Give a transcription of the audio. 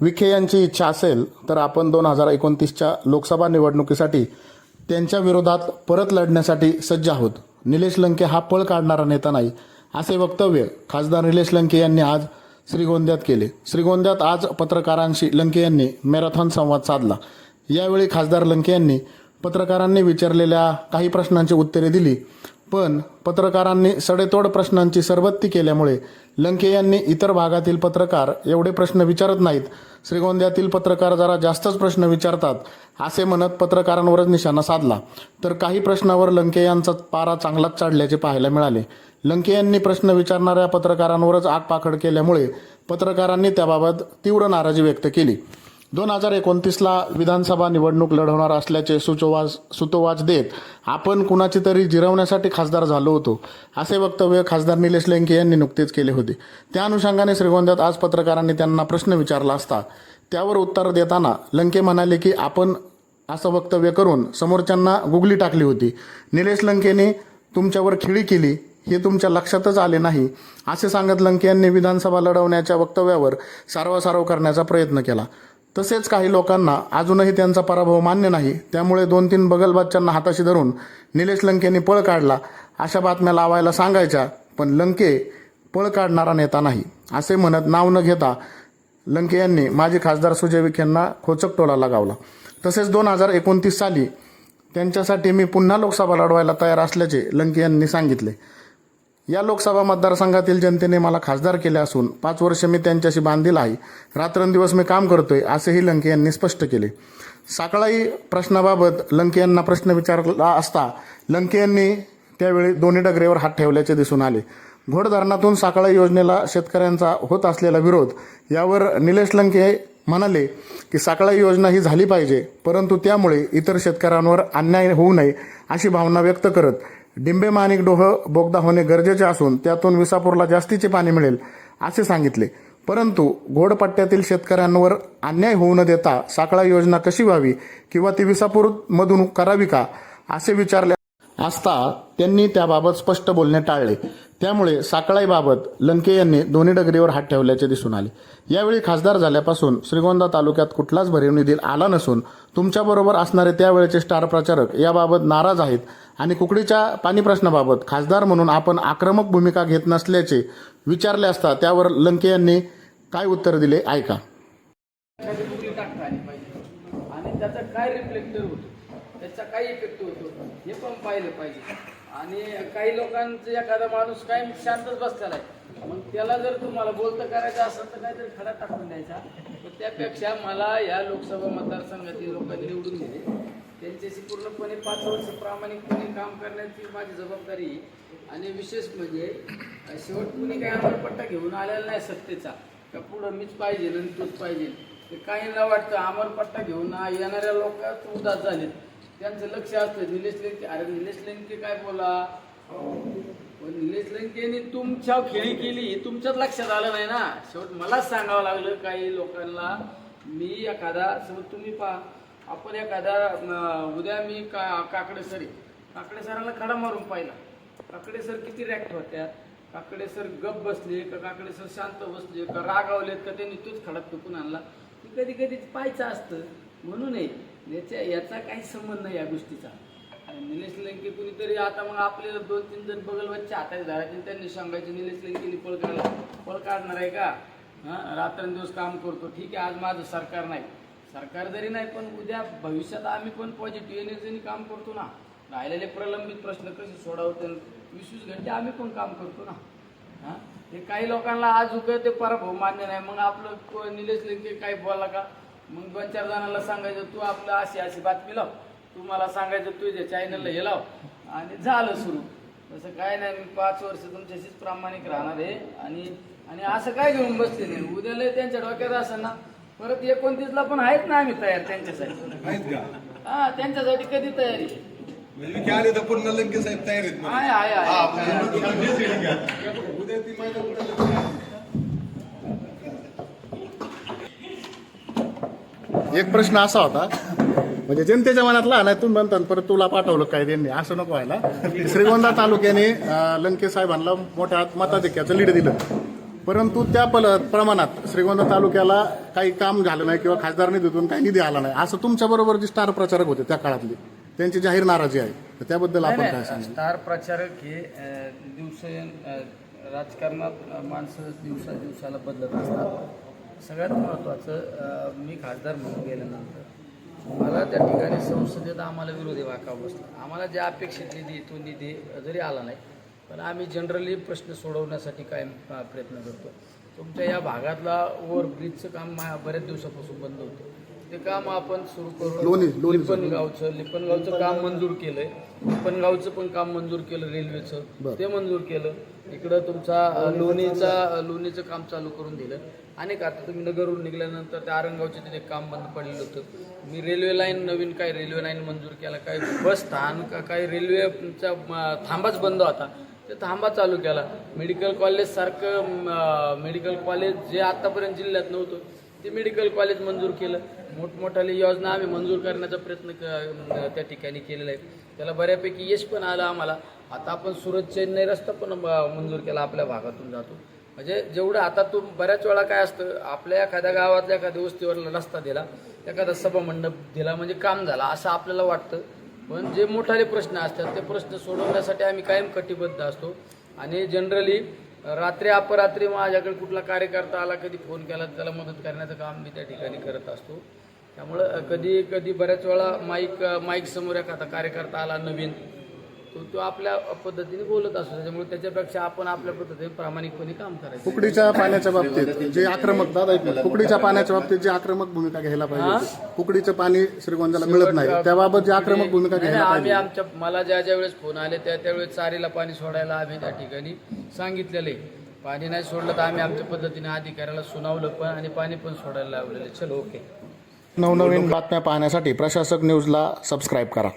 विखे यांची इच्छा असेल तर आपण 2029च्या लोकसभा निवडणुकीसाठी त्यांच्या विरोधात परत लढण्यासाठी सज्ज आहोत. निलेश लंके हा पळ काढणारा नेता नाही, असे वक्तव्य खासदार निलेश लंके यांनी आज श्रीगोंद्यात केले. श्रीगोंद्यात आज पत्रकारांशी लंके यांनी मॅरेथॉन संवाद साधला. यावेळी खासदार लंके यांनी पत्रकारांनी विचारलेल्या काही प्रश्नांची उत्तरे दिली, पण पत्रकारांनी सडेतोड प्रश्नांची सरबत्ती केल्यामुळे लंके यांनी इतर भागातील पत्रकार एवढे प्रश्न विचारत नाहीत, श्रीगोंद्यातील पत्रकार जरा जास्तच प्रश्न विचारतात असे म्हणत पत्रकारांवरच निशाणा साधला. तर काही प्रश्नावर लंके यांचा पारा चांगलाच चढल्याचे पाहायला मिळाले. लंके यांनी प्रश्न विचारणाऱ्या पत्रकारांवरच आगपाखड केल्यामुळे पत्रकारांनी त्याबाबत तीव्र नाराजी व्यक्त केली. 2029ला विधानसभा निवडणूक लढवणार असल्याचे सुतोवाच देत आपण कुणाची तरी जिरवण्यासाठी खासदार झालो होतो, असे वक्तव्य खासदार निलेश लंके यांनी नुकतेच केले होते. त्या अनुषंगाने श्रीगोंद्यात आज पत्रकारांनी त्यांना प्रश्न विचारला असता त्यावर उत्तर देताना लंके म्हणाले की आपण असं वक्तव्य करून समोरच्यांना गुगली टाकली होती. निलेश लंकेने तुमच्यावर खिळी केली हे तुमच्या लक्षातच आले नाही, असे सांगत लंके यांनी विधानसभा लढवण्याच्या वक्तव्यावर सारवासारव करण्याचा प्रयत्न केला. तसेच काही लोकांना अजूनही त्यांचा पराभव मान्य नाही, त्यामुळे 2-3 बगलबादच्यांना हाताशी धरून निलेश लंकेंनी पळ काढला अशा बातम्या लावायला सांगायच्या, पण लंके पळ काढणारा नेता नाही, असे म्हणत नाव न घेता लंके यांनी माजी खासदार सुजय विखेंना खोचक टोला लगावला. तसेच 2029 साली त्यांच्यासाठी मी पुन्हा लोकसभा लढवायला तयार असल्याचे लंके यांनी सांगितले. या लोकसभा मतदारसंघातील जनतेने मला खासदार केले असून 5 वर्ष मी त्यांच्याशी बांधील आहे, रात्रंदिवस मी काम करतोय, असेही लंके यांनी स्पष्ट केले. साकळाई प्रश्नाबाबत लंके यांना प्रश्न विचारला असता लंके यांनी त्यावेळी दोन्ही डगरेवर हात ठेवल्याचे दिसून आले. घोड धरणातून साकळाई योजनेला शेतकऱ्यांचा होत असलेला विरोध यावर निलेश लंके म्हणाले की साकळाई योजना ही झाली पाहिजे, परंतु त्यामुळे इतर शेतकऱ्यांवर अन्याय होऊ नये अशी भावना व्यक्त करत डिंबे माणिक डोह बोगदा होणे गरजेचे असून त्यातून विसापूरला जास्तीचे पाणी मिळेल असे सांगितले. परंतु घोडपट्ट्यातील शेतकऱ्यांवर अन्याय होऊ न देता साकळाई योजना कशी व्हावी किंवा ती विसापूरमधून करावी का असे विचारले असता त्यांनी त्याबाबत स्पष्ट बोलणे टाळले. त्यामुळे साकळाईबाबत लंके यांनी दोन्ही डगरीवर हात ठेवल्याचे दिसून आले. यावेळी खासदार झाल्यापासून श्रीगोंदा तालुक्यात कुठलाच भरीव निधी आला नसून तुमच्याबरोबर असणारे त्यावेळेचे स्टार प्रचारक याबाबत नाराज आहेत आणि कुकडीच्या पाणी प्रश्नाबाबत खासदार म्हणून आपण आक्रमक भूमिका घेत नसल्याचे विचारले असता त्यावर लंके यांनी काय उत्तर दिले ऐका. आणि त्याचा काय रिफ्लेक्टर होतो, त्याचा काय इफेक्ट होतो हे पण पाहिलं पाहिजे. आणि काही लोकांचं एखादा माणूस काय शांतच बसलेला आहे, मग त्याला जर तुम्हाला बोलतं करायचं असेल तर काहीतरी खडा टाकून द्यायचा. तर त्यापेक्षा मला या लोकसभा मतदारसंघातील लोकांनी निवडून दिले, त्यांच्याशी पूर्णपणे 5 वर्ष प्रामाणिकपणे काम करण्याची माझी जबाबदारी. आणि विशेष म्हणजे शेवट कुणी काही अमरपट्टा घेऊन आलेला नाही सत्तेचा का पुढं मीच पाहिजे आणि तूच पाहिजे. ते काहींना वाटतं अमरपट्टा घेऊन येणाऱ्या लोक उदास झालेत, त्यांचं लक्ष असतं निलेश लंके. अरे निलेश लंके काय बोला, पण निलेश लंकेने तुमच्या खेळी केली हे तुमच्याच लक्षात आलं नाही ना. शेवट मलाच सांगावं लागलं काही लोकांना. मी एखादा समज तुम्ही पहा, आपण एखादा उद्या मी काकडे सरांना खडा मारून पाहिला, काकडे सर किती रॅक्ट होत्या, काकडे सर गप बसले का काकडे सर शांत बसले का रागावलेत का त्यांनी तोच खडा फेकून आणला, कधी कधी पाहायचं असतं. म्हणून याचा काही संबंध नाही या गोष्टीचा. आणि निलेश लंके कुणीतरी आता मग आपल्याला 2-3 जण बगलवरच्या हाताने धरायचे, त्यांनी सांगायचे निलेश लंकेने पळ काढणार आहे का, हां रात्रंदिवस काम करतो. ठीक आहे, आज माझं सरकार नाही, सरकार जरी नाही पण उद्या भविष्यात आम्ही पण पॉझिटिव्ह एनर्जीने काम करतो ना. राहिलेले प्रलंबित प्रश्न कसे सोडवते 20-20 घंटे आम्ही पण काम करतो ना. हां हे काही लोकांना आज ते पराभव मान्य नाही, मग आपलं निलेश लंके काय बोला का, मग 2-4 जणांना सांगायचं तू आपलं अशी बातमी लाव, तू मला सांगायचं तुझ्या चॅनलला हे लाव, आणि झालं सुरू. तसं काय नाही, मी 5 वर्ष तुमच्याशीच प्रामाणिक राहणार आहे. आणि असं काय घेऊन बसले नाही, उद्याला त्यांच्या डोक्यात असं ना परत 29ला पण आहेत ना आम्ही तयार त्यांच्यासाठी. हां त्यांच्यासाठी कधी तयारी आले तर पूर्ण लंके साहेब तयार आहेत. एक प्रश्न असा होता, म्हणजे जनतेच्या मनातला नाही तुम्ही म्हणतात परत तुला पाठवलं काय त्यांनी, असं नको व्हायला. श्रीगोंदा तालुक्याने लंके साहेबांना मोठ्या मताधिक्याचं लीड दिलं. परंतु त्या प्रमाणात श्रीगोंदा तालुक्याला काही काम झालं नाही किंवा खासदार निधीतून काही निधी आला नाही असं तुमच्याबरोबर जे स्टार प्रचारक होते त्या काळातले त्यांची जाहीर नाराजी आहे तर त्याबद्दल आपण काय सांगाल? स्टार प्रचारक हे राजकारणात माणसं दिवसाला बदलत असतात. सगळ्यात महत्त्वाचं मी खासदार म्हणून गेल्यानंतर मला त्या ठिकाणी संसदेत आम्हाला विरोधी वाकावं बसला. आम्हाला ज्या अपेक्षित निधी तो निधी जरी आला नाही पण आम्ही जनरली प्रश्न सोडवण्यासाठी कायम प्रयत्न करतो. तुमच्या या भागातला ओव्हरब्रिजचं काम बऱ्याच दिवसापासून बंद होतं. ते काम आपण सुरू करून लिपणगावचं काम मंजूर केलंय. लिपणगावचं पण काम मंजूर केलं, रेल्वेचं ते मंजूर केलं. इकडं तुमचा लोणीचं काम चालू करून दिलं. अनेक आता तुम्ही नगरवरून निघाल्यानंतर त्या आरंगावचे तिथे काम बंद पडलेलं होतं. मी रेल्वे लाईन नवीन काय रेल्वे लाईन मंजूर केला, काय बस स्थानक, काय रेल्वेचा थांबाच बंद होता ते थांबा चालू केला. मेडिकल कॉलेज जे आतापर्यंत जिल्ह्यात नव्हतं ते मेडिकल कॉलेज मंजूर केलं. मोठमोठाली योजना आम्ही मंजूर करण्याचा प्रयत्न त्या ठिकाणी केलेला आहे. त्याला बऱ्यापैकी यश पण आलं आम्हाला. आता आपण सुरत चेन्नई रस्ता पण मंजूर केला, आपल्या भागातून जातो. म्हणजे जेवढं आता बऱ्याच वेळा काय असतं, आपल्या एखाद्या गावातल्या एखाद्या वस्तीवरला रस्ता दिला, एखादा सभामंडप दिला म्हणजे काम झाला असं आपल्याला वाटतं. पण जे मोठाले प्रश्न असतात ते प्रश्न सोडवण्यासाठी आम्ही कायम कटिबद्ध असतो. आणि जनरली रात्री अपरात्री माझ्याकडे कुठला कार्यकर्ता आला, कधी फोन केला, त्याला मदत करण्याचं काम मी त्या ठिकाणी करत असतो. त्यामुळं कधी बऱ्याच वेळा माईक समोर एखादा कार्यकर्ता आला नवीन, तो आपल्या पद्धतीने बोलत असतो. त्याच्यामुळे त्याच्यापेक्षा आपण आपल्या पद्धतीने प्रामाणिकपणे काम करायचं. कुकडीच्या पाण्याच्या बाबतीत जे आक्रमक कुकडीच्या पाण्याच्या बाबतीत जी आक्रमक भूमिका घ्यायला पाहिजे, कुकडीचं पाणी श्रीगोंद्याला मिळत नाही त्याबाबत जी आक्रमक भूमिका घ्यायला पाहिजे. मला ज्या वेळेस फोन आले त्यावेळेस चारीला पाणी सोडायला आम्ही त्या ठिकाणी सांगितलेलं आहे. पाणी नाही सोडलं तर आम्ही आमच्या पद्धतीने अधिकाऱ्याला सुनावलं पण आणि पाणी पण सोडायला लावलेलं. चलो ओके. नवनवीन बातम्या पाहण्यासाठी प्रशासक न्यूजला सबस्क्राईब करा.